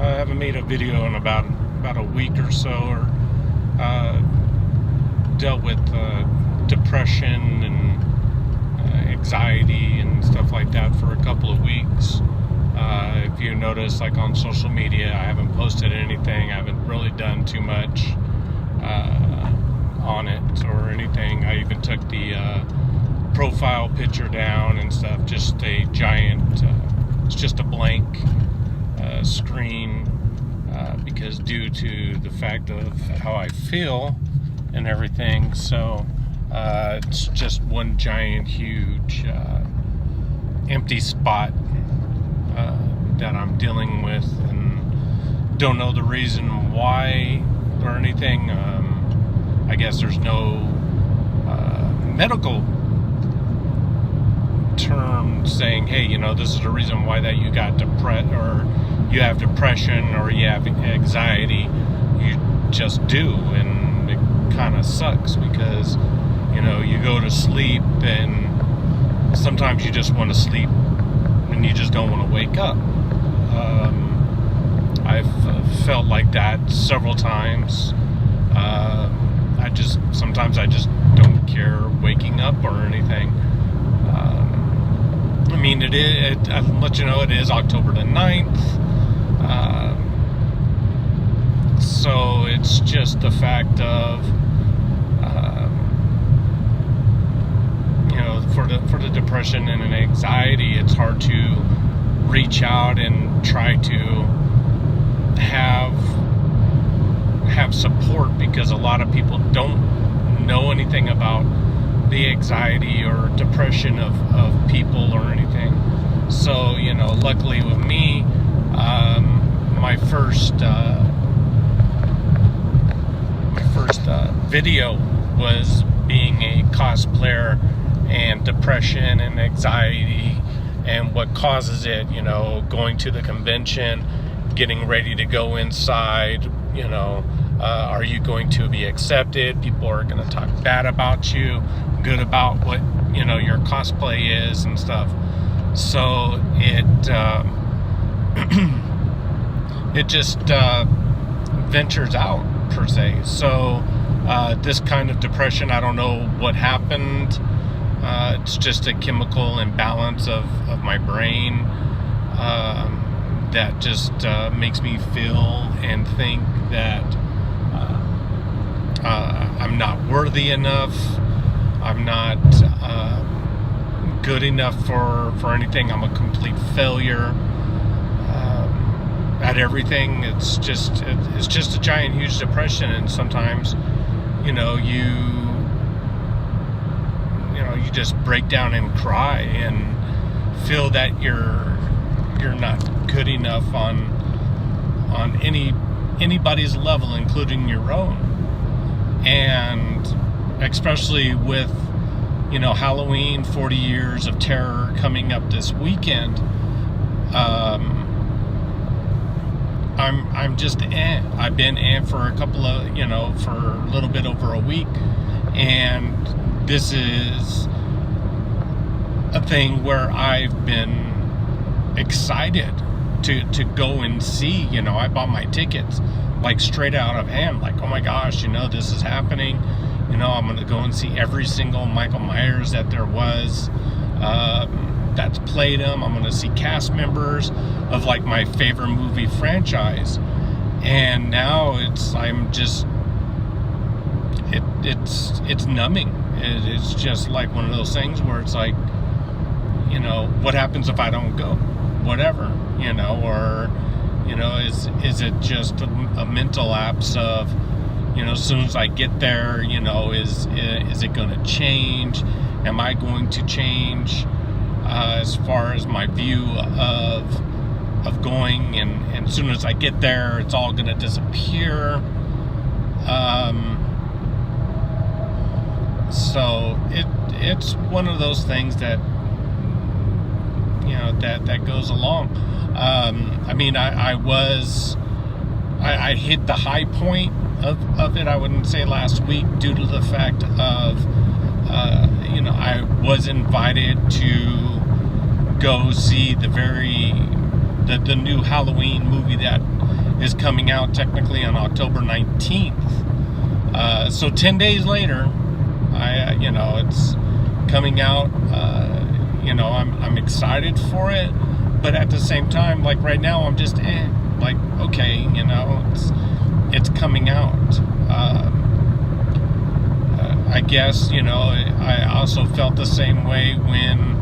I haven't made a video in about a week or so, or dealt with depression and anxiety and stuff like that for a couple of weeks. If you notice, like on social media, I haven't posted anything. I haven't really done too much on it or anything. I even took the profile picture down and stuff. Just a giant, it's just a blank screen, because due to the fact of how I feel and everything. So it's just one giant, huge empty spot that I'm dealing with, and don't know the reason why or anything. I guess there's no medical term saying, hey, this is the reason why that you got depressed, or you have depression, or you have anxiety. You just do, and it kind of sucks because you go to sleep, and sometimes you just want to sleep and you just don't want to wake up. I've felt like that several times. Sometimes I just don't care waking up or anything. I'll let you know it is October the 9th. So it's just the fact of, for the depression and an anxiety, it's hard to reach out and try to have support, because a lot of people don't know anything about the anxiety or depression of people or anything. So, luckily with me, my first video was being a cosplayer and depression and anxiety and what causes it, going to the convention, getting ready to go inside, are you going to be accepted? People are going to talk bad about you, good about what, your cosplay is and stuff. So it it just ventures out, per se. So this kind of depression, I don't know what happened. It's just a chemical imbalance of my brain that just makes me feel and think that I'm not worthy enough. I'm not good enough for anything. I'm a complete failure at everything. It's just a giant, huge depression, and sometimes, you just break down and cry and feel that you're not good enough on anybody's level, including your own. And especially with Halloween, 40 years of terror coming up this weekend, I'm just I've been for a couple of for a little bit over a week, and this is a thing where I've been excited to go and see. I bought my tickets like straight out of hand, like, oh my gosh, this is happening. I'm going to go and see every single Michael Myers that there was that's played him. I'm going to see cast members of like my favorite movie franchise. And now it's numbing. It's just like one of those things where it's like, what happens if I don't go? Whatever, or, is it just a mental lapse of, as soon as I get there, is it going to change? Am I going to change as far as my view of going? And as soon as I get there, it's all going to disappear. So it's one of those things that that goes along. I hit the high point of it, I wouldn't say last week, due to the fact of I was invited to go see the the new Halloween movie that is coming out technically on October 19th. So 10 days later, it's coming out. I'm excited for it, but at the same time, like right now, I'm just like, okay, it's coming out. I guess, I also felt the same way when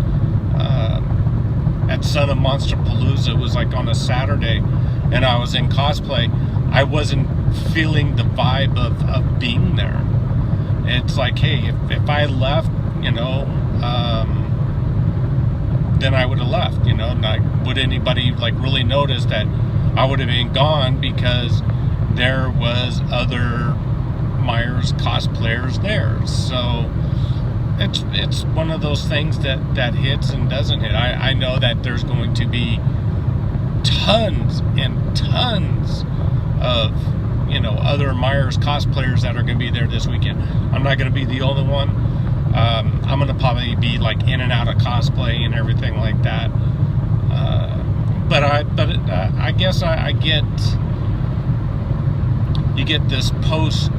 at Son of Monsterpalooza, it was like on a Saturday, and I was in cosplay. I wasn't feeling the vibe of being there. It's like, hey, if I left, then I would have left, not would anybody like really notice that I would have been gone, because there was other Myers cosplayers there. So it's one of those things that hits and doesn't hit. I know that there's going to be tons and tons of other Myers cosplayers that are going to be there this weekend. I'm not going to be the only one. I'm going to probably be like in and out of cosplay and everything like that. But I guess I get, you get this post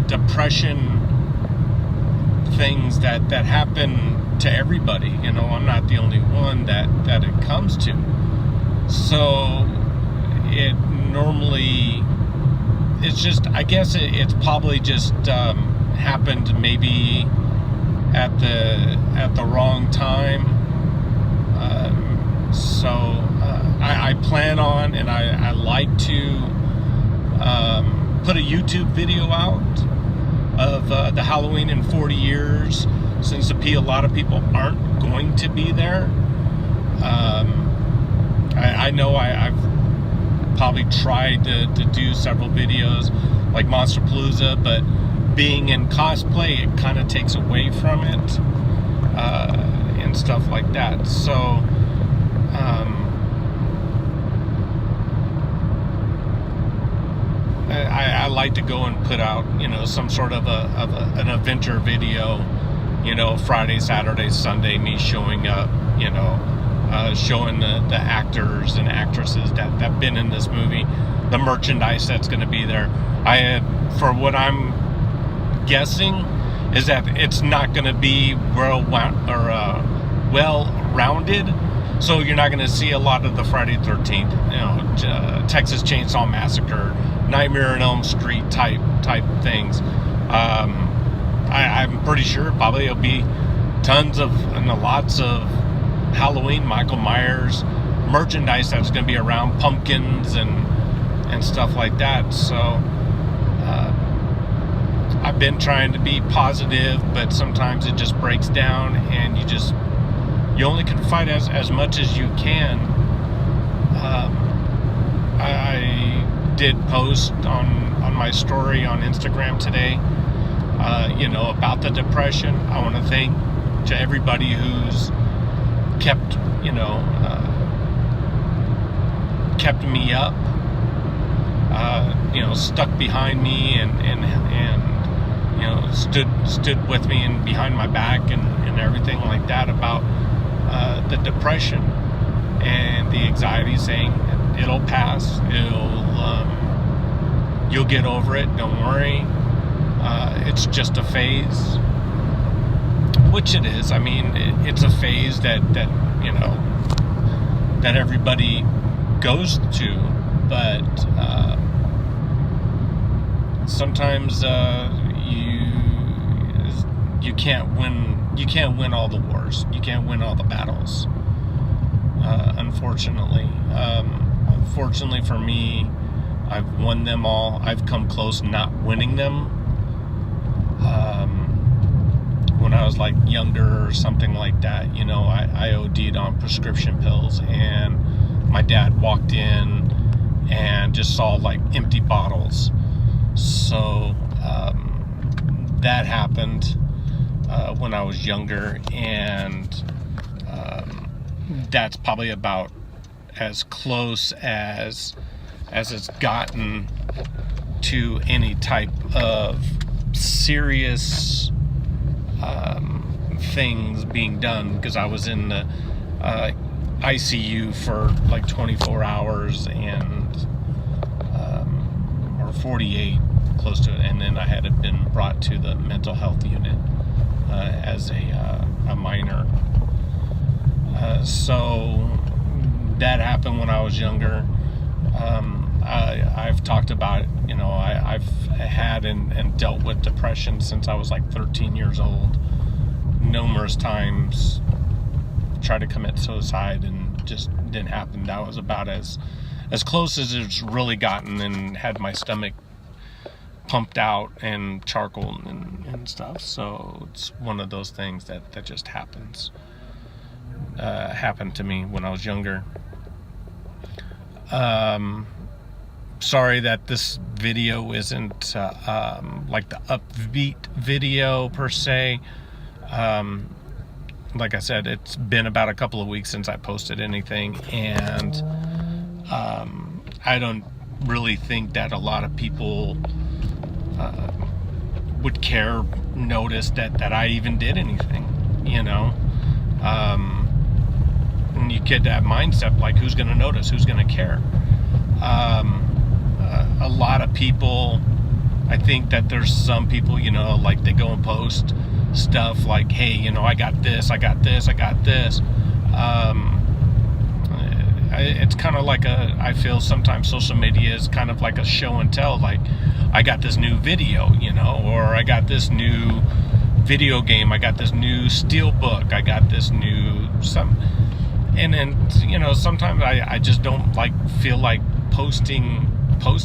depression things that happen to everybody. I'm not the only one that it comes to. So it normally, it's just, I guess it's probably just happened maybe at the wrong time. I plan on, and I like to put a YouTube video out of the Halloween in 40 years, since a lot of people aren't going to be there. I know I've probably tried to do several videos like Monsterpalooza, but being in cosplay, it kind of takes away from it, and stuff like that. So I like to go and put out some sort of an adventure video, Friday, Saturday, Sunday, me showing up, showing the actors and actresses that have been in this movie, the merchandise that's going to be there. For what I'm guessing, is that it's not going to be well-rounded, so you're not going to see a lot of the Friday 13th, Texas Chainsaw Massacre, Nightmare on Elm Street type things. I'm pretty sure probably it'll be tons of and lots of Halloween Michael Myers merchandise that's going to be around, pumpkins and stuff like that. So I've been trying to be positive, but sometimes it just breaks down, and you only can fight as much as you can. I did post on my story on Instagram today, about the depression. I want to thank to everybody who's kept me up, stuck behind me and stood with me and behind my back and everything like that, about the depression and the anxiety, saying it'll pass, you'll get over it, don't worry, it's just a phase, which it is. I mean, it's a phase that everybody goes to, but sometimes you can't win all the wars, you can't win all the battles, unfortunately. Fortunately for me, I've won them all. I've come close not winning them. When I was like younger or something like that, I OD'd on prescription pills, and my dad walked in and just saw like empty bottles. So that happened when I was younger, and that's probably about as close as it's gotten to any type of serious things being done, because I was in the ICU for like 24 hours or 48, close to it, and then I had been brought to the mental health unit as a minor. So that happened when I was younger. I've talked about it, I've had and dealt with depression since I was like 13 years old. Numerous times tried to commit suicide and just didn't happen. That was about as close as it's really gotten, and had my stomach pumped out and charcoal and stuff. So it's one of those things that just happens. Happened to me when I was younger. Sorry that this video isn't like the upbeat video per se. Like I said, it's been about a couple of weeks since I posted anything, and I don't really think that a lot of people would notice that I even did anything, and you get that mindset, like, who's going to notice, who's going to care? A lot of people, I think that there's some people, like they go and post stuff like, hey, I got this, I got this, I got this. It's kind of like I feel sometimes social media is kind of like a show and tell, like, I got this new video, or I got this new video game, I got this new steel book, I got this new something. And then, sometimes I just don't feel like posting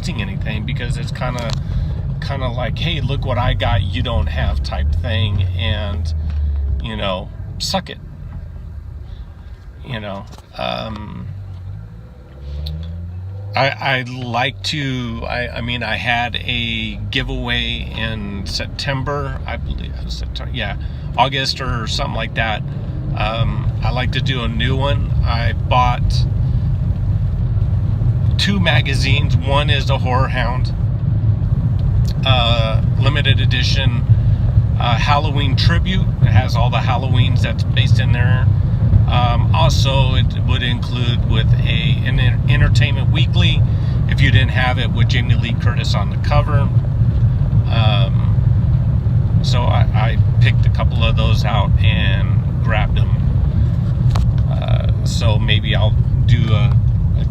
anything, because it's kind of like, hey, look what I got, you don't have, type thing, and suck it. I like to, I had a giveaway in September, I believe it was September, August or something like that. I like to do a new one. I bought 2 magazines. One is a Horror Hound limited edition Halloween tribute. It has all the Halloweens that's based in there. Also, it would include with an Entertainment Weekly, if you didn't have it, with Jamie Lee Curtis on the cover. So I picked a couple of those out and grabbed them. So maybe I'll do a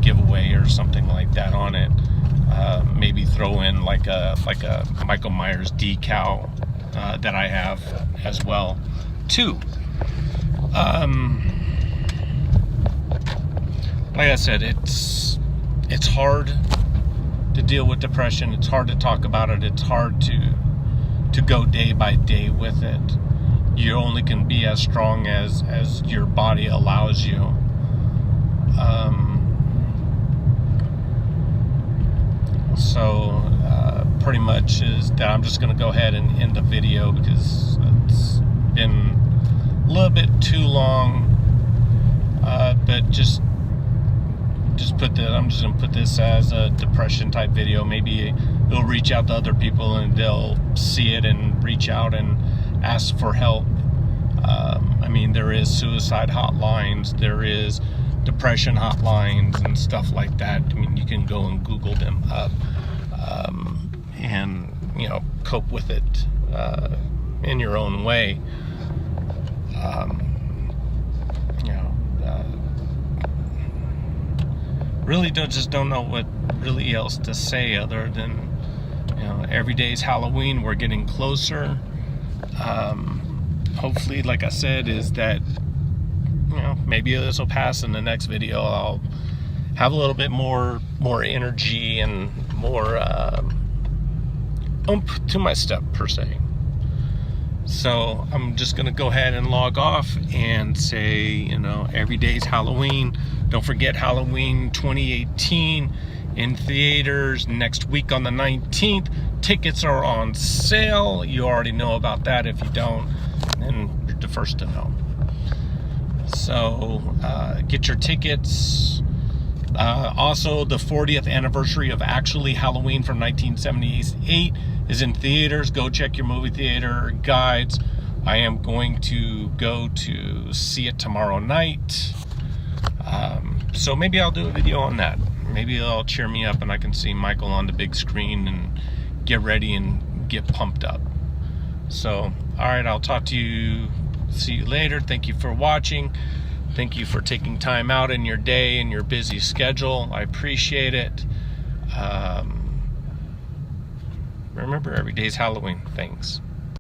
giveaway or something like that on it. Maybe throw in like a Michael Myers decal that I have as well too. Like I said, it's hard to deal with depression. It's hard to talk about it. It's hard to go day by day with it. You only can be as strong as your body allows you. So pretty much is that I'm just going to go ahead and end the video, because it's been a little bit too long. But just put that. I'm just going to put this as a depression type video. Maybe it'll reach out to other people and they'll see it and reach out and ask for help. There is suicide hotlines, there is depression hotlines and stuff like that. You can go and Google them up and cope with it in your own way. Really don't know what really else to say other than every day's Halloween. We're getting closer. Hopefully, like I said, is that maybe this will pass. In the next video I'll have a little bit more energy and more oomph to my step per se. So I'm just gonna go ahead and log off and say, every day's Halloween. Don't forget Halloween 2018 in theaters next week on the 19th. Tickets are on sale. You already know about that. If you don't, then you're the first to know. So get your tickets. Also, the 40th anniversary of Actually Halloween from 1978 is in theaters. Go check your movie theater guides I am going to go to see it tomorrow night. So maybe I'll do a video on that. Maybe it'll cheer me up and I can see Michael on the big screen and get ready and get pumped up. So, alright, I'll talk to you. See you later. Thank you for watching. Thank you for taking time out in your day and your busy schedule. I appreciate it. Remember, every day's Halloween. Thanks.